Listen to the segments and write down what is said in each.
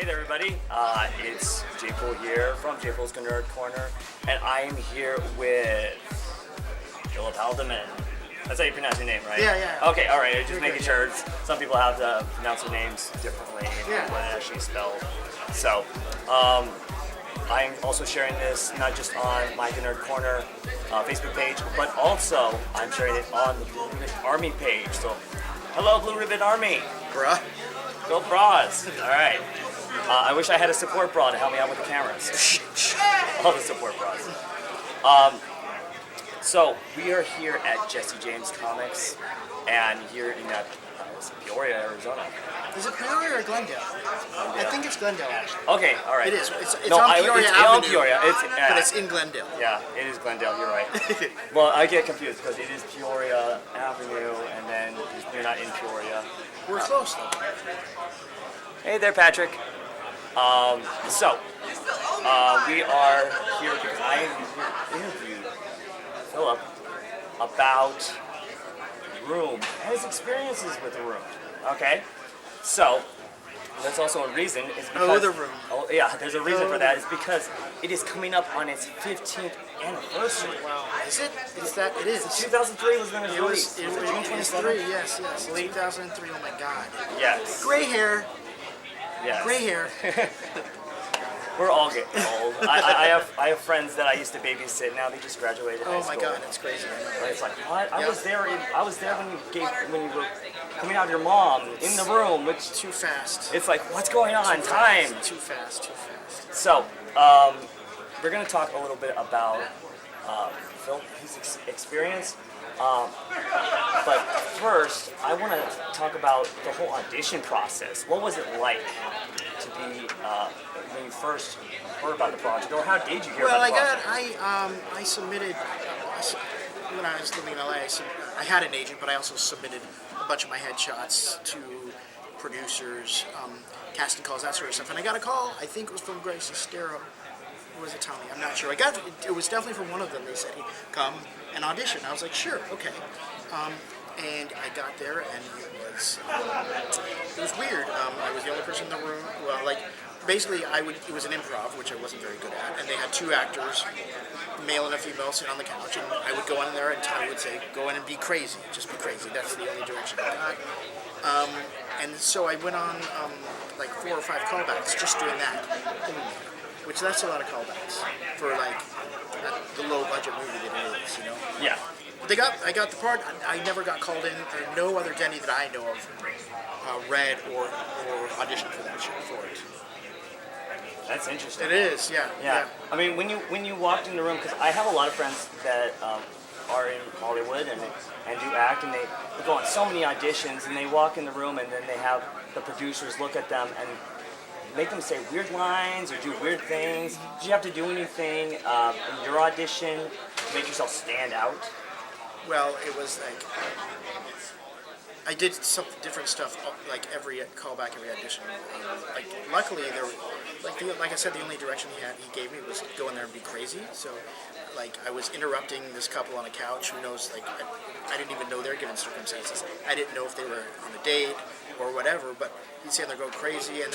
Hey there, everybody. It's J. Pool here from J. Pool's GNERD Corner, and I am here with Philip Haldiman. That's how you pronounce your name, right? Yeah. Okay, all right. Just making sure. Some people have to pronounce their names differently when it's actually spelled. So, I'm also sharing this not just on my GNERD Corner Facebook page, but also I'm sharing it on the Blue Ribbon Army page. So, hello, Blue Ribbon Army. Bruh. Go bras. All right. I wish I had a support bra to help me out with the cameras. All the support bras. So we are here at Jesse James Comics, and here in Peoria, Arizona. Is it Peoria or Glendale? I think it's Glendale, actually. Okay, all right. It is. It's on Peoria Avenue. On Peoria. But it's in Glendale. Yeah, it is Glendale. You're right. Well, I get confused because it is Peoria Avenue, and then you're not in Peoria. We're close, though. Hey there, Patrick. We are here because I interviewed Philip about Room and his experiences with the Room. Okay, so that's also a reason. Is because, the Room. Oh yeah, there's a reason for that. It's because it is coming up on its 15th anniversary. Wow. Is it? Is that? It is. 2003 was when it was released. It was June 23. Yes. 2003. Oh my God. Yes. Gray hair. Yes. Gray hair. We're all getting old. I have friends that I used to babysit. Now they just graduated high Oh school. my God, it's crazy. Right? It's like what? I was there when you were coming out of your mom in the room. Which Too fast. it's like what's going on? Time. Too fast. So we're gonna talk a little bit about his experience. But first, I want to talk about the whole audition process. What was it like to be when you first heard about the project, or how did you hear about the project? I submitted when I was living in LA. I had an agent, but I also submitted a bunch of my headshots to producers, casting calls, that sort of stuff. And I got a call. I think it was from Grace Estero. Or was it Tommy? I'm not sure. It was definitely from one of them. They said, "Hey, come and audition." I was like, "Sure, okay." And I got there, and it was weird. I was the only person in the room. Well, basically, it was an improv, which I wasn't very good at, and they had two actors, male and a female, sitting on the couch, and I would go in there, and Tommy would say, "Go in and be crazy, just be crazy." That's the only direction I got. And so I went on 4 or 5 callbacks, just doing that. Which that's a lot of callbacks for the low budget movie that it is, you know. Yeah. I got the part. I never got called in. No other Denny that I know of read or auditioned for that shit for it. That's interesting. It is, yeah. I mean, when you walked in the room, because I have a lot of friends that are in Hollywood and do act, and they go on so many auditions, and they walk in the room, and then they have the producers look at them and make them say weird lines or do weird things. Did you have to do anything in your audition to make yourself stand out? Well, it was I did some different stuff every callback, every audition. Luckily, there were, like I said, the only direction he gave me was go in there and be crazy. So, I was interrupting this couple on a couch. Who knows? I didn't even know their given circumstances. I didn't know if they were on a date or whatever. But he'd stand there, go crazy, and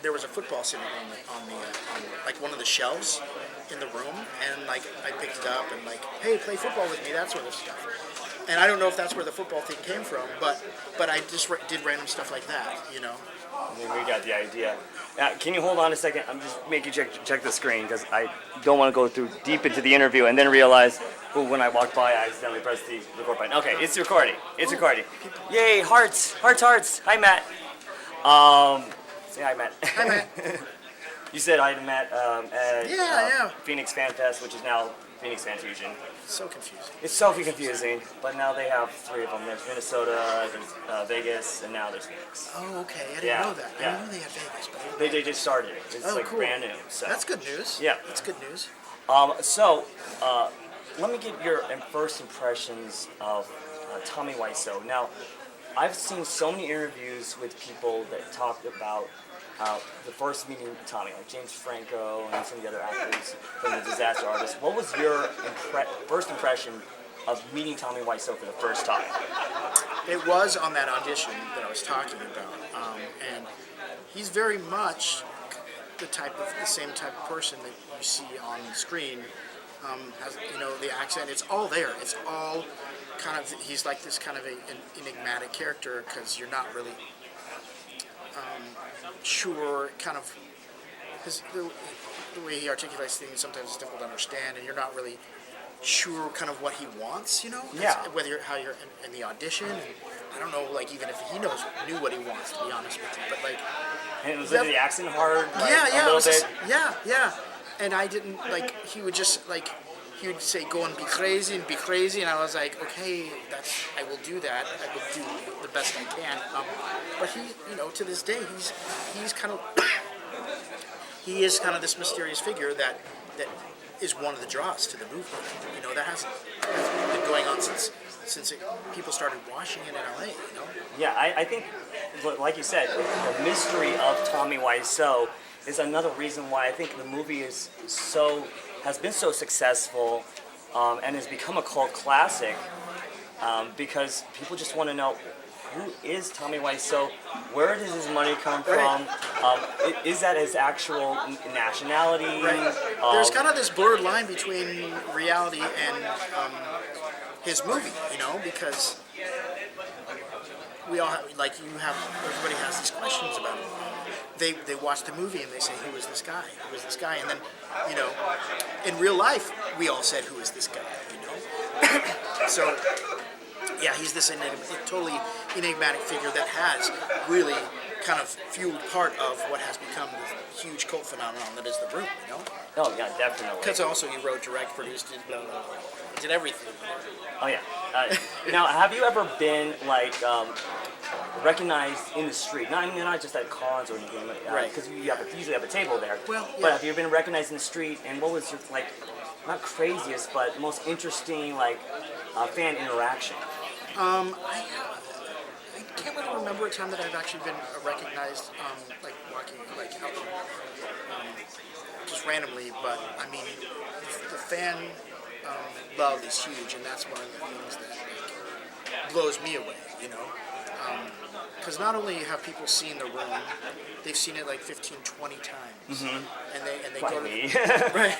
there was a football sitting on one of the shelves in the room, and I picked it up and hey, play football with me, that sort of stuff. And I don't know if that's where the football thing came from, but I just did random stuff like that, you know. We got the idea. Now, can you hold on a second? I'm just making you check the screen because I don't want to go through deep into the interview and then realize, when I walked by, I accidentally pressed the record button. Okay, it's recording. It's recording. Yay, hearts. Hi, Matt. Say hi, Matt. Hi, Matt. You said hi to Matt at Yeah. Phoenix Fan Fest, which is now Phoenix Fan Fusion. So confusing. It's so confusing, but now they have 3 of them. There's Minnesota, there's Vegas, and now there's Phoenix. Oh, okay. I didn't know that. I didn't know they had Vegas. But They just started. It's cool. brand new. So. That's good news. Yeah. That's good news. Let me get your first impressions of Tommy Wiseau. Now, I've seen so many interviews with people that talked about the first meeting with Tommy, like James Franco and some of the other actors from the Disaster Artist. What was your first impression of meeting Tommy Wiseau for the first time? It was on that audition that I was talking about, and he's very much the same type of person that you see on the screen. Has, the accent. It's all there. It's all kind of. He's like this kind of an enigmatic character because you're not really sure. Kind of the way he articulates things sometimes is difficult to understand, and you're not really sure kind of what he wants. Yeah. How you're in the audition. And I don't know, like even if he knew what he wants. To be honest with you, but like. And was the accent hard? Like, yeah, a little bit? Yeah. And I didn't like. He would just like. He would say, "Go and be crazy," and I was like, "Okay, I will do that. I will do the best I can." But he, to this day, he's kind of he is kind of this mysterious figure that is one of the draws to the movie. That hasn't been going on since people started watching it in LA. Yeah, I think, like you said, the mystery of Tommy Wiseau is another reason why I think the movie has been so successful and has become a cult classic because people just want to know who is Tommy Wiseau, where does his money come from, is that his actual nationality? Right. There's kind of this blurred line between reality and his movie, because we all have, everybody has these questions about him. They watch the movie and they say, who is this guy? Who is this guy? And then, in real life, we all said, who is this guy? So, yeah, he's this totally enigmatic figure that has really kind of fueled part of what has become the huge cult phenomenon that is The Room, Oh, yeah, definitely. Because also he wrote, direct, produced, did everything. Oh, yeah. Now, have you ever been, recognized in the street? Not just at cons or anything, Right. because you usually have a table there. Well, yeah. But have you been recognized in the street, and what was your, not craziest, but most interesting, fan interaction? I can't really remember a time that I've actually been recognized, walking, out, just randomly. But I mean, the fan love is huge, and that's one of the things that blows me away. Because not only have people seen The Room, they've seen it 15, 20 times, and they Like go me. right.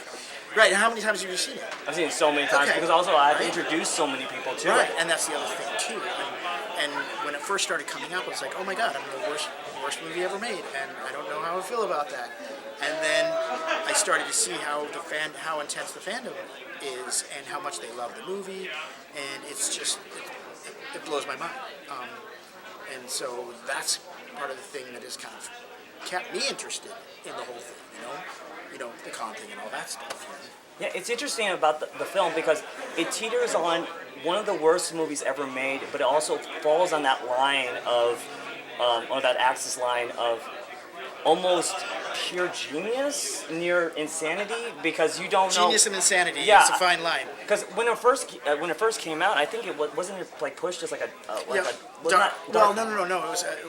Right. How many times have you seen it? I've seen it so many times Okay. because also I've introduced so many people to Right, it. and that's the other thing too. And when it first started coming up, I was like, oh my god, I'm the worst movie ever made, and I don't know how I feel about that. And then I started to see how intense the fandom is, and how much they love the movie, and it's just it blows my mind. And so that's part of the thing that has kind of kept me interested in the whole thing. The con thing and all that stuff. Yeah, it's interesting about the film because it teeters on one of the worst movies ever made, but it also falls on that line of, or that axis line of almost pure genius near insanity because you don't know. Genius and insanity. Yeah. It's a fine line. Because when it first came out, I think wasn't pushed as It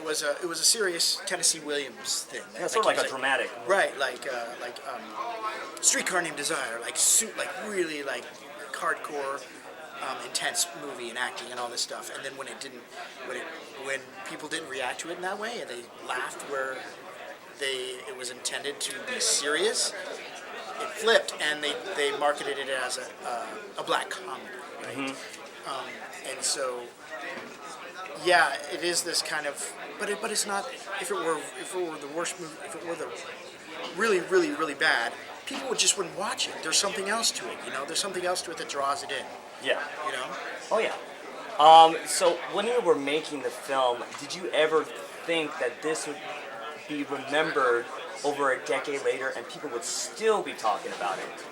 was a serious Tennessee Williams thing. Yeah, sort of like a dramatic. Right, Streetcar Named Desire, really hardcore, intense movie and acting and all this stuff. And then when people didn't react to it in that way and they laughed where it was intended to be serious, it flipped and they marketed it as a black comedy, right? And so, yeah, it is this kind of, but it's not. If it were the worst movie, if it were the really, really, really bad, people wouldn't watch it. There's something else to it, There's something else to it that draws it in. Yeah. Oh yeah. So when you were making the film, did you ever think that this would be remembered over a decade later and people would still be talking about it?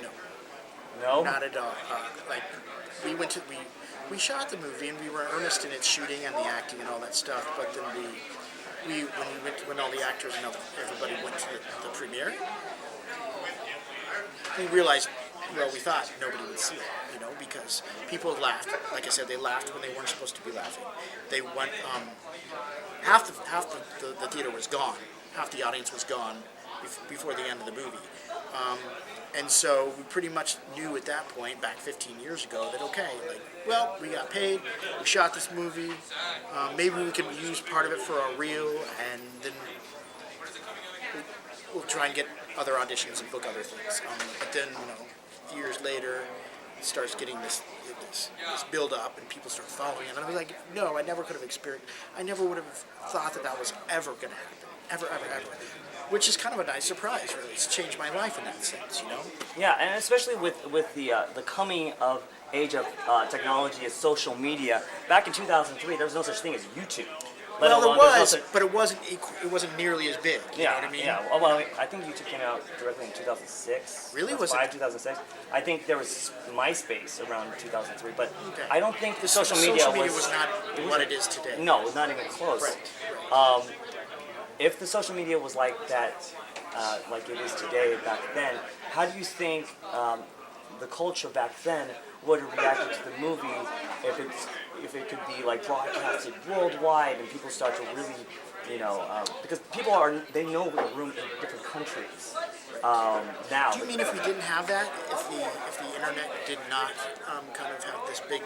No. No? Not at all. We shot the movie and we were earnest in its shooting and the acting and all that stuff. But then when all the actors and everybody went to the premiere, we realized, we thought nobody would see it, because people laughed. Like I said, they laughed when they weren't supposed to be laughing. They went. Half the theater was gone. Half the audience was gone before the end of the movie. And so we pretty much knew at that point, back 15 years ago, that okay, like, well, we got paid, we shot this movie, maybe we can use part of it for a reel, and then we'll try and get other auditions and book other things. But then, years later, it starts getting this build up, and people start following it. And I was like, no, I never could have experienced. I never would have thought that was ever going to happen, ever. Which is kind of a nice surprise, really. It's changed my life in that sense, Yeah, and especially with the coming of age of technology as social media. Back in 2003, there was no such thing as YouTube. Well, there was, but it wasn't nearly as big. You know what I mean? Yeah. Well, I think YouTube came out directly in 2006. Really? Was it? 2006. I think there was MySpace around 2003, but Okay. I don't think The social media was not what it is today. No, not even close. Right. If the social media was like that, like it is today back then, how do you think the culture back then would have reacted to the movie if it could be like broadcasted worldwide and people start to really, because people they know the room in different countries now. Do you mean if we didn't have that, if the internet did not kind of have this big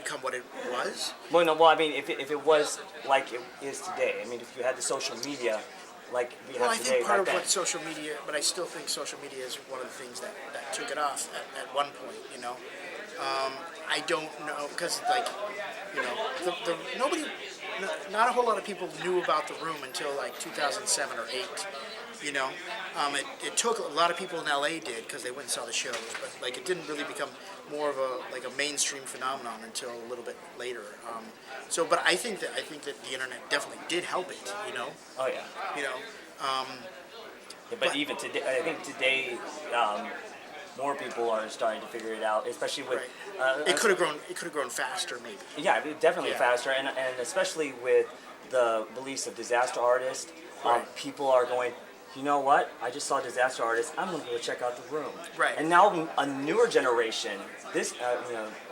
become what it was? Well, no. Well, I mean, if it was like it is today, I mean, if you had the social media like we have Well, I today, think part back of then. what social media, but I still think social media is one of the things that took it off at one point. I don't know because nobody, not a whole lot of people knew about the room until like 2007 or 8. It took a lot of people in LA did because they went and saw the shows, but like it didn't really become more of a mainstream phenomenon until a little bit later. But I think that the internet definitely did help it. Oh yeah. Yeah, but even today, I think today, more people are starting to figure it out, especially with. Right. It could have grown faster, maybe. Yeah, definitely Yeah. faster, and especially with the release of Disaster Artist, Right. people are going. You know what? I just saw Disaster Artist. I'm going to go check out the room. Right. And now a newer generation, this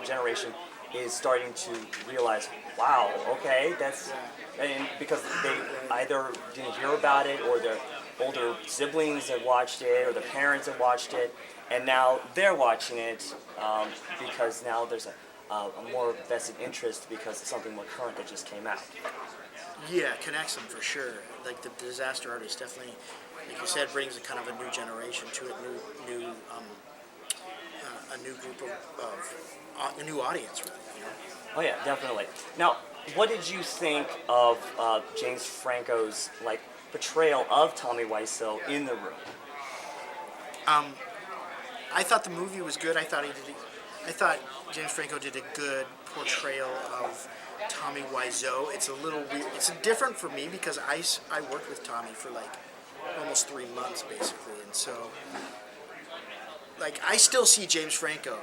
generation, is starting to realize, wow, okay, that's, and because they either didn't hear about it, or their older siblings have watched it, or their parents have watched it, and now they're watching it because now there's a more vested interest because it's something more current that just came out. Yeah, it connects them for sure. Like the Disaster Artist definitely, like you said, brings a kind of a new generation to it, a new group of a new audience, really. Oh yeah, definitely. Now, what did you think of James Franco's portrayal of Tommy Wiseau in the room? I thought the movie was good. I thought James Franco did a good portrayal of Tommy Wiseau. It's a little weird. It's different for me because I worked with Tommy for almost 3 months basically, and so I still see James Franco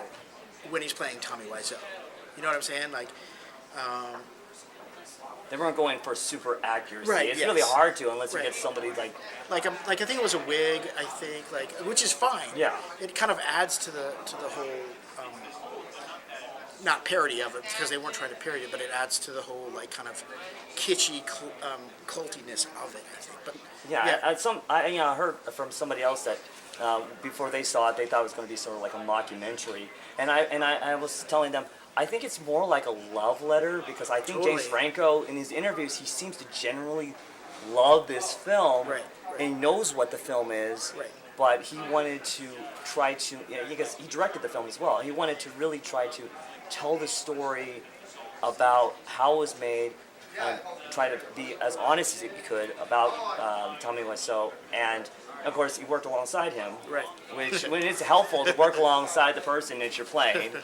when he's playing Tommy Wiseau. You know what I'm saying? They weren't going for super accuracy. Right, It's yes. really hard to unless you Right. get somebody like. I think it was a wig. I think which is fine. Yeah. It kind of adds to the whole. Not parody of it because they weren't trying to parody it, but it adds to the whole kind of kitschy cultiness of it. I think, but Yeah, I heard from somebody else that before they saw it, they thought it was going to be sort of like a mockumentary, and I was telling them I think it's more like a love letter because I think James Totally. Franco in his interviews he seems to generally love this film Right. and he knows what the film is. Right. But he wanted to try to, because he directed the film as well. He wanted to really try to tell the story about how it was made, and try to be as honest as he could about Tommy Wiseau. And of course, he worked alongside him, Right. which when it's helpful to work alongside the person that you're playing.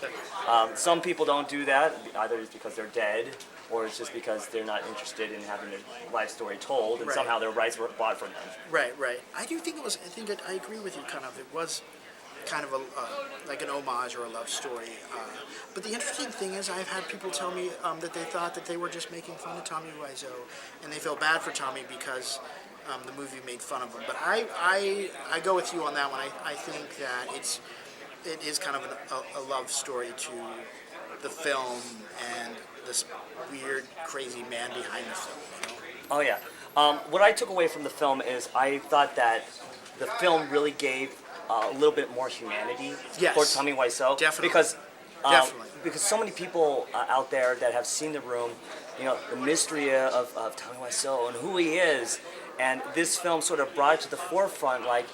Some people don't do that, either it's because they're dead, or it's just because they're not interested in having their life story told, and Right. somehow their rights were bought from them. Right. I do think it was. I agree with you. Kind of. It was kind of like an homage or a love story. But the interesting thing is, I've had people tell me that they thought that they were just making fun of Tommy Wiseau, and they felt bad for Tommy because the movie made fun of him. But I go with you on that one. I think that it is kind of a love story to the film and this weird, crazy man behind the film. Oh yeah. What I took away from the film is I thought that the film really gave a little bit more humanity Yes. for Tommy Wiseau. Definitely. Because, Definitely. because so many people out there that have seen The Room, you know, the mystery of Tommy Wiseau and who he is, and this film sort of brought it to the forefront, like,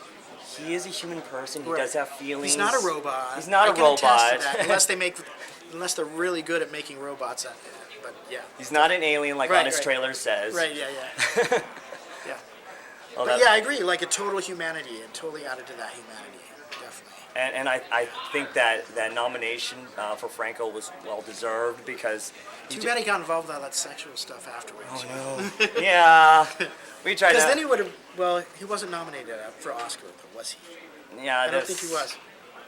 he is a human person, he Right. does have feelings. He's not a robot. He's not I a can attest to robot. that, unless they're really good at making robots. But yeah. He's not an alien like Right, on his right. trailer says. Right. Yeah. Yeah. Well, But yeah, I agree. Like a total humanity. It totally added to that humanity. Definitely. And I think that nomination for Franco was well deserved because. Too bad he got involved with all that sexual stuff afterwards. Oh no. Yeah. We tried Because to. then he would have. Well, he wasn't nominated for Oscar, though, was he? Yeah. I don't think he was.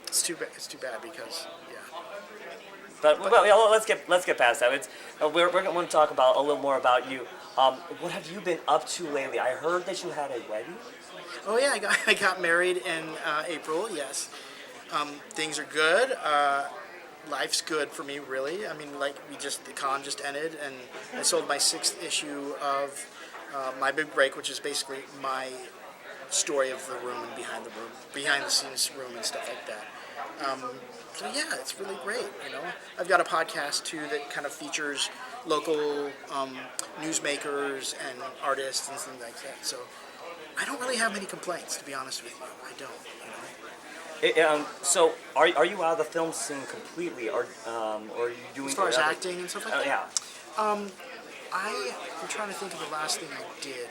It's too bad because But yeah, let's get past that. We're going to talk about a little more about you. What have you been up to lately? I heard that you had a wedding. Oh yeah, I got married in April. Yes, things are good. Life's good for me, really. I mean, like the con just ended, and I sold my 6th issue of My Big Break, which is basically my story of the room and behind the scenes room and stuff like that. So yeah, it's really great. You know, I've got a podcast too that kind of features local newsmakers and artists and things like that. So I don't really have many complaints, to be honest with you. I don't. You know. So are you out of the film scene completely, or are you doing? As far as acting and stuff like that. Yeah. I'm trying to think of the last thing I did.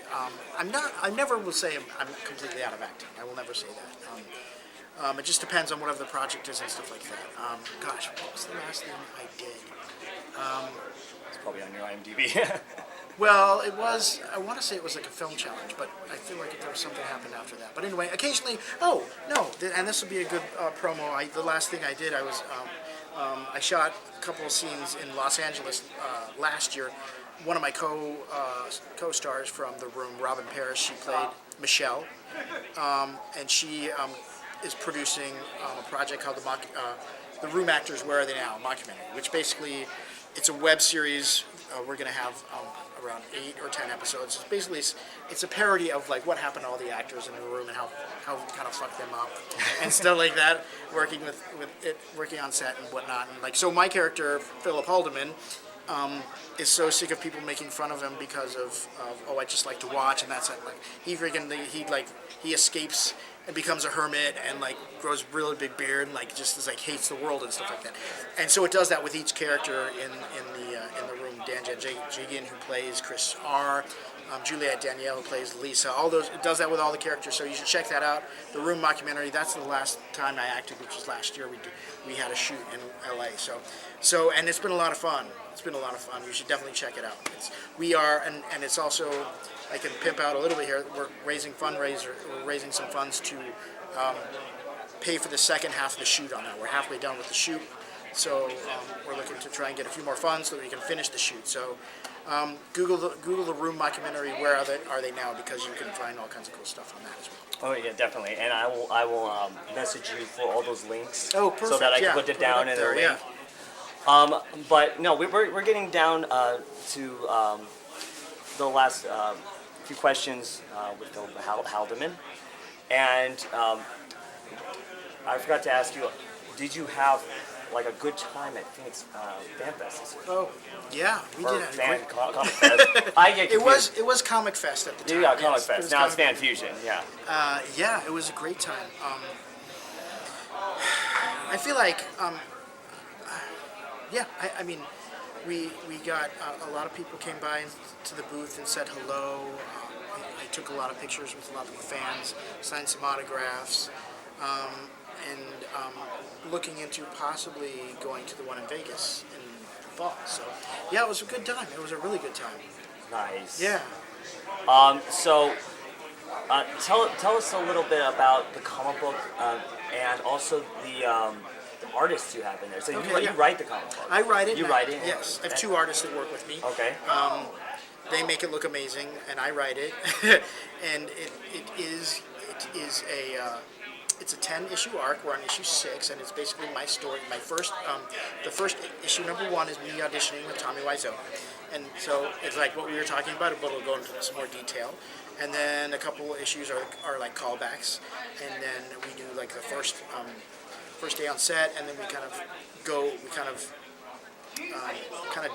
I'm not. I never will say I'm completely out of acting. I will never say that. It just depends on whatever the project is and stuff like that. Gosh, what was the last thing I did? It's probably on your IMDb. Well, it was. I want to say it was like a film challenge, but I feel like there was something happened after that. But anyway, occasionally. Oh no! And this will be a good promo. The last thing I did, I shot a couple of scenes in Los Angeles last year. One of my co-stars from The Room, Robin Parrish, she played Michelle, and she is producing a project called The Room Actors Where Are They Now? Mockumentary, which basically it's a web series. We're going to have around 8 or 10 episodes. It's a parody of like what happened to all the actors in the room and how we kind of fucked them up and stuff like that. Working on set and whatnot. And like so, my character Philip Haldiman is so sick of people making fun of him because of I just like to watch, and that's it. Like he escapes and becomes a hermit and like grows a really big beard and like just is like hates the world and stuff like that. And so it does that with each character in the room. Dan Jigian, who plays Chris R. Juliette Danielle, who plays Lisa. All those, it does that with all the characters. So you should check that out. The Room Mockumentary. That's the last time I acted, which was last year. We had a shoot in LA. So and it's been a lot of fun. It's been a lot of fun. You should definitely check it out. And it's also, I can pimp out a little bit here. We're raising some funds to pay for the second half of the shoot on that. We're halfway done with the shoot. So we're looking to try and get a few more funds so that we can finish the shoot. So Google the Room Mockumentary. Where are they now? Because you can find all kinds of cool stuff on that as well. Oh yeah, definitely. And I will message you for all those links. Oh, perfect. So that I can Yeah, put it down in the link. Yeah. But no, we're getting down to the last few questions with Haldiman, and I forgot to ask you, did you have like a good time at Phoenix Fan Fest this year? Oh, yeah, we Or did. Comic Fest? I get confused. It was Comic Fest at the time. Yeah, Comic yes, Fest. Now it's Fan Fusion. Yeah. Yeah, it was a great time. I feel like, I mean, we got a lot of people came by to the booth and said hello. I took a lot of pictures with a lot of the fans, signed some autographs, and looking into possibly going to the one in Vegas in the fall. So, yeah, it was a good time. It was a really good time. Nice. Yeah. So, tell us a little bit about the comic book and also the artists you have in there. So you write the comic book. I write it. You write it? Yes. I have 2 artists that work with me. Okay. They make it look amazing, and I write it. And it is it's a 10-issue arc. We're on issue 6, and it's basically my story. My first, the first issue number 1 is me auditioning with Tommy Wiseau, and so it's like what we were talking about, but we'll go into some more detail. And then a couple issues are like callbacks, and then we do like the first day on set, and then we kind of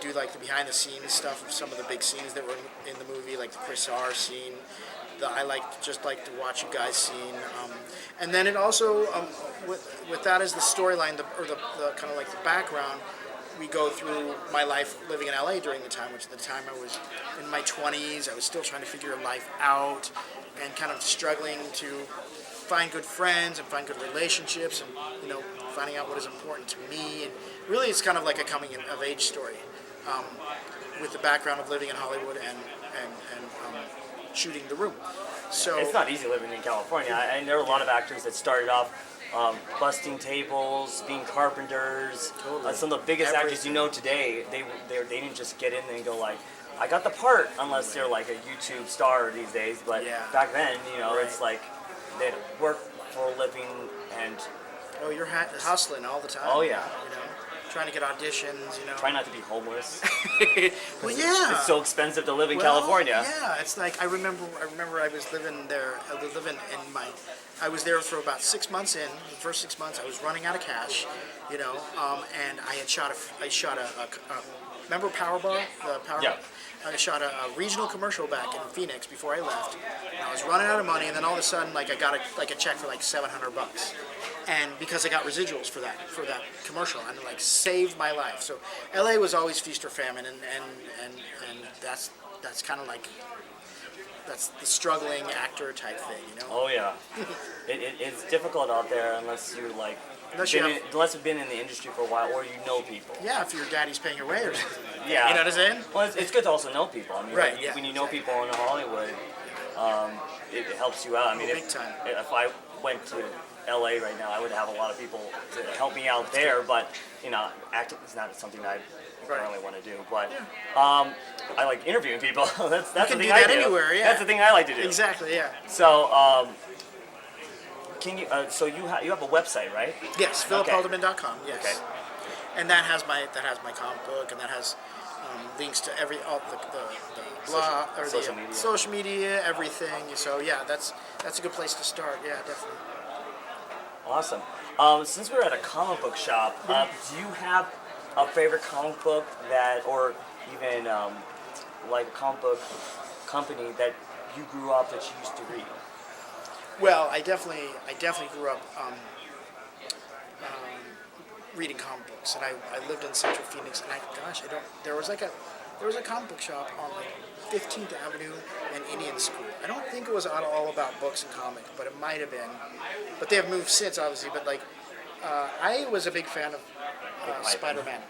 do like the behind the scenes stuff of some of the big scenes that were in the movie, like the Chris R scene. I like to watch you guys scene, and then it also with that as the storyline, or the kind of like the background. We go through my life living in LA during the time, which at the time I was in my 20s. I was still trying to figure life out and kind of struggling to find good friends and find good relationships, and finding out what is important to me. And really, it's kind of like a coming of age story, with the background of living in Hollywood and shooting The Room. So it's not easy living in California. And there are a lot of actors that started off busting tables, being carpenters. Totally. Some of the biggest actors you know today, they didn't just get in there and go like, I got the part, unless they're like a YouTube star these days. But back then, Right. it's like they'd work for a living and you're hustling all the time. Oh, yeah. Trying to get auditions. try not to be homeless. Well, yeah. It's so expensive to live in Well, California. Yeah, it's like I remember I was living there. I was there for about 6 months. In the first 6 months, I was running out of cash, and I had shot a remember Power Bar? The Power Yeah. Bar? I shot a regional commercial back in Phoenix before I left. And I was running out of money, and then all of a sudden, like I got a check for like $700, and because I got residuals for that commercial, and it like saved my life. So LA was always feast or famine, and that's kind of like that's the struggling actor type thing, Oh yeah, it's difficult out there unless you like Unless you've been in the industry for a while or you know people. Yeah, if your daddy's paying your way or something. Yeah, You know what I'm saying? Well, it's good to also know people. I mean, Right, like, yeah, when you know people in Hollywood, it helps you out. I mean, Big time. if I went to LA right now, I would have a lot of people to help me out there. But acting is not something that I currently want to do. But I like interviewing people. that's You the can thing do I that do. anywhere, yeah. That's the thing I like to do. Exactly, yeah. So, can you? So you have a website, right? Yes, philiphaldiman.com. Yes. Okay. And that has my comic book, and that has links to all the blog or Social the media. social media, everything. So yeah, that's a good place to start. Yeah, definitely. Awesome. Since we're at a comic book shop, do you have a favorite comic book or even like a comic book company that you grew up that you used to read? Well, I definitely grew up reading comic books, and I lived in Central Phoenix, and there was a comic book shop on like 15th Avenue and Indian School. I don't think it was all about books and comics, but it might have been. But they have moved since, obviously. But like, I was a big fan of Spider-Man.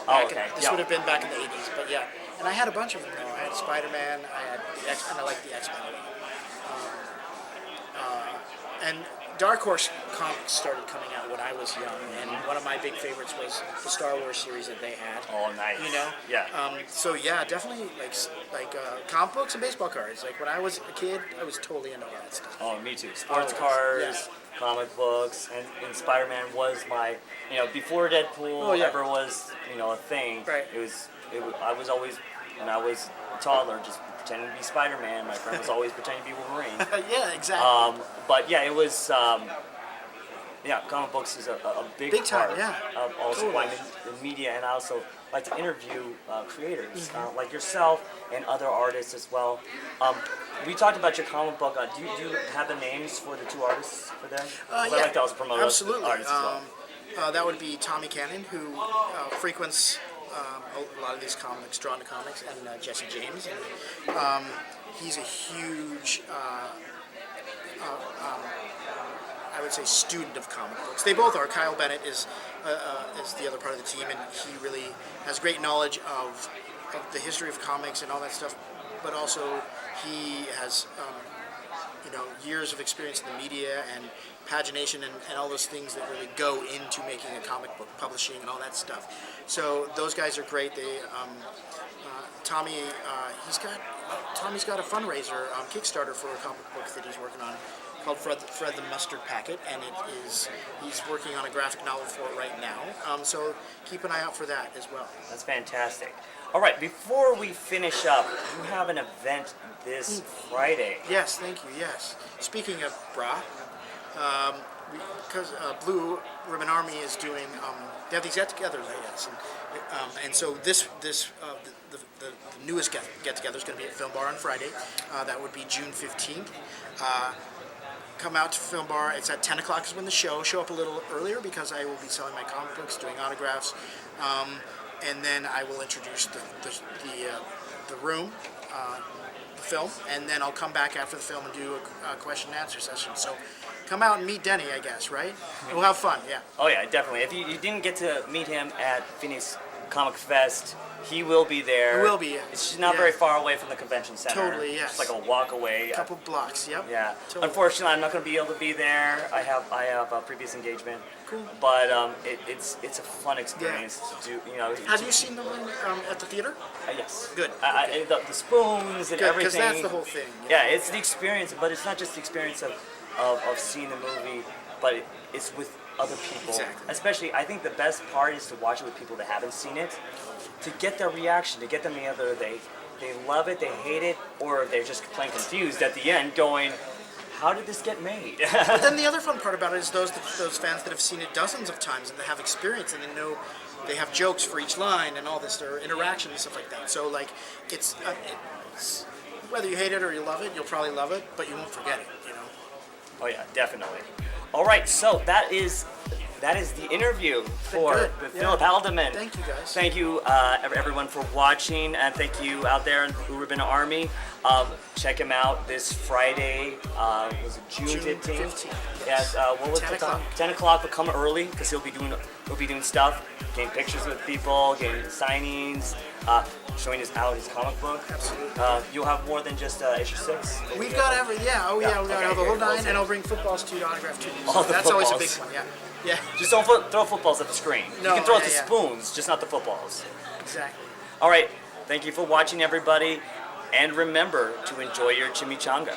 Oh, okay. This would have been back in the 80s, but yeah. And I had a bunch of them though. I had Spider-Man, I had the X, and I liked the X-Men. And Dark Horse comics started coming out when I was young, and one of my big favorites was the Star Wars series that they had. Oh, nice. Yeah. So yeah, definitely like comic books and baseball cards. Like when I was a kid, I was totally into all that stuff. Oh, me too. Sports Always, cards, comic books, and Spider-Man was my, before Deadpool ever was, a thing. Right. I was always, when I was a toddler, just pretending to be Spider-Man. My friend was always pretending to be Wolverine. Yeah, exactly. But yeah, it was. Comic books is a big time, part yeah. of also Totally. why I'm in media, and I also like to interview creators like yourself and other artists as well. We talked about your comic book. Do you have the names for the two artists for them? Yeah, I like to also promote absolutely. artists as well. That would be Tommy Cannon, who frequents a lot of these comics, drawn to comics, and Jesse James. And, he's a huge, I would say, student of comic books. They both are. Kyle Bennett is the other part of the team, and he really has great knowledge of the history of comics and all that stuff. But also, he has years of experience in the media and pagination and all those things that really go into making a comic book, publishing and all that stuff. So those guys are great. They Tommy's got a fundraiser Kickstarter for a comic book that he's working on called Fred the Mustard Packet, and he's working on a graphic novel for it right now. So keep an eye out for that as well. That's fantastic. All right, before we finish up, you have an event this Friday. Yes, thank you. Yes. Speaking of bra, because Blue Ribbon Army is doing, they have these get-togethers, I guess, and so the newest get-together is going to be at Film Bar on Friday. That would be June 15th. Come out to Film Bar. It's at 10 o'clock is when the show. Show up a little earlier because I will be selling my comic books, doing autographs, and then I will introduce the room, the film, and then I'll come back after the film and do a question and answer session. So come out and meet Denny, I guess, right? We'll have fun, yeah. Oh yeah, definitely. If you didn't get to meet him at Phoenix Comic Fest, he will be there. He will be, yeah. It's just not very far away from the convention center. Totally, yes. Just like a walk away. A couple blocks, yep. Yeah. Totally. Unfortunately, I'm not going to be able to be there. I have a previous engagement. Cool. But it's a fun experience to do. You know. Have you seen the one at the theater? Yes. Good. The spoons and Good, everything. because that's the whole thing. Yeah, it's the experience, but it's not just the experience of seeing the movie, but it's with other people. Exactly. Especially, I think the best part is to watch it with people that haven't seen it, to get their reaction, to get them either they love it, they hate it, or they're just plain confused at the end, going, "How did this get made?" But then the other fun part about it is those fans that have seen it dozens of times and they have experience and they know they have jokes for each line and all this, or interaction and stuff like that. So like, it's whether you hate it or you love it, you'll probably love it, but you won't forget it. You know. Oh yeah, definitely. All right, so that is the interview for Philip Haldiman. Thank you, guys. Thank you, everyone, for watching, and thank you out there in Blue Ribbon Army. Check him out this Friday. Was it June 15th? Yes. What was 10 the time? o'clock. 10 o'clock. But come early because he'll be doing stuff, getting pictures with people, getting signings, showing his comic book. Absolutely. You'll have more than just issue 6. We've got everything. Yeah. Oh yeah. We got Okay, the whole here, nine, close and it. I'll bring footballs to you to autograph too. All So the that's always a big footballs. one. Yeah. Yeah. Just don't throw footballs at the screen. No, You can throw it yeah, the yeah. spoons, just not the footballs. Exactly. All right. Thank you for watching, everybody. And remember to enjoy your chimichanga.